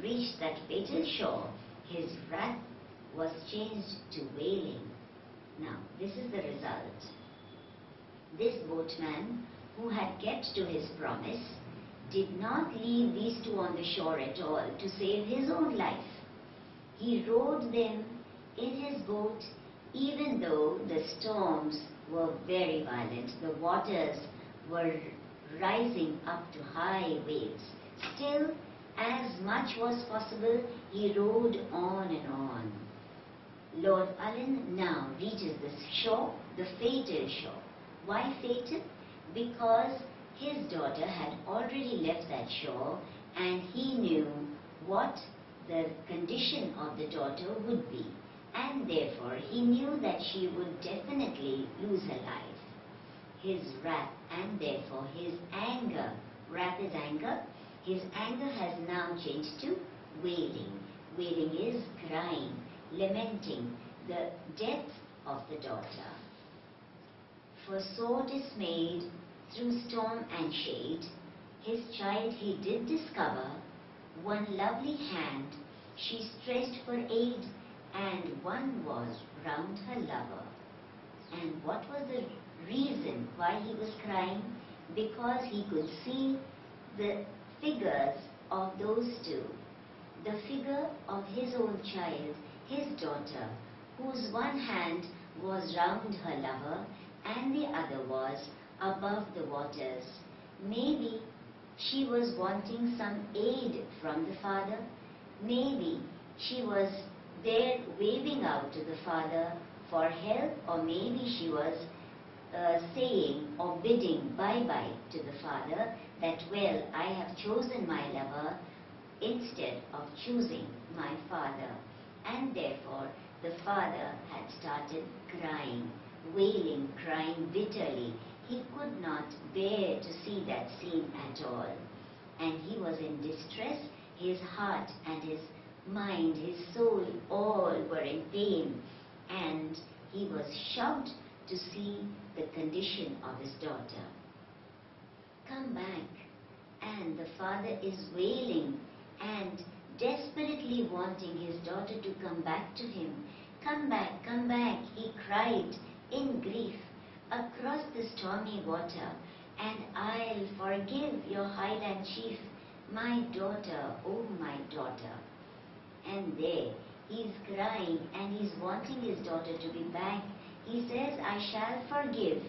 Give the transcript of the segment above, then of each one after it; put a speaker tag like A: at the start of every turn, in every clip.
A: reached that fatal shore, his wrath was changed to wailing. Now, this is the result. This boatman, who had kept to his promise, did not leave these two on the shore at all to save his own life. He rowed them in his boat even though the storms were very violent. The waters were rising up to high waves. Still, as much was possible, he rowed on and on. Lord Ullin now reaches the shore, the fatal shore. Why fatal? Because his daughter had already left that shore and he knew what the condition of the daughter would be, and therefore he knew that she would definitely lose her life. His wrath and therefore his anger, wrath is anger, his anger has now changed to wailing. Wailing is crying, lamenting the death of the daughter. For sore dismayed through storm and shade, his child he did discover. One lovely hand she stretched for aid, and one was round her lover. And what was the reason why he was crying? Because he could see the figures of those two. The figure of his own child, his daughter, whose one hand was round her lover and the other was above the waters. Maybe she was wanting some aid from the father. Maybe she was there waving out to the father for help, or maybe she was saying or bidding bye-bye to the father that, well, I have chosen my lover instead of choosing my father. And therefore the father had started crying, wailing, crying bitterly. He could not bear to see that scene at all. And he was in distress. His heart and his mind, his soul, all were in pain. And he was shocked to see the condition of his daughter. Come back. And the father is wailing and desperately wanting his daughter to come back to him. Come back, he cried in grief across the stormy water, and I'll forgive your highland chief, my daughter, oh my daughter. And there he's crying and he's wanting his daughter to be back. He says, I shall forgive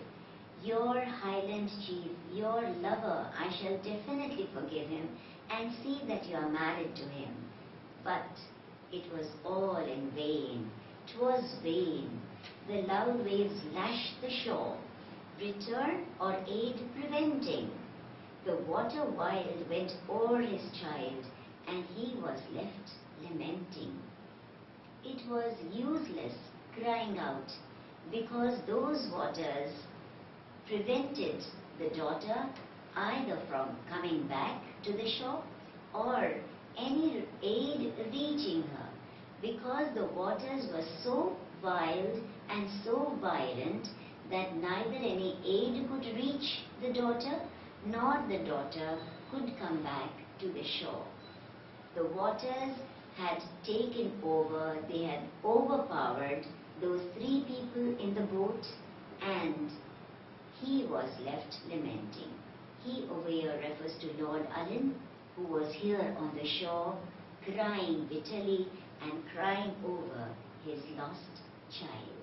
A: your highland chief, your lover. I shall definitely forgive him and see that you are married to him. But it was all in vain. 'Twas vain. The loud waves lashed the shore, return or aid preventing. The water wild went o'er his child, and he was left lamenting. It was useless crying out, because those waters prevented the daughter either from coming back to the shore or any aid reaching her, because the waters were so wild and so violent that neither any aid could reach the daughter nor the daughter could come back to the shore. The waters had taken over, they had overpowered those three people in the boat, and he was left lamenting. He over here refers to Lord Ullin, who was here on the shore, crying bitterly and crying over his lost child.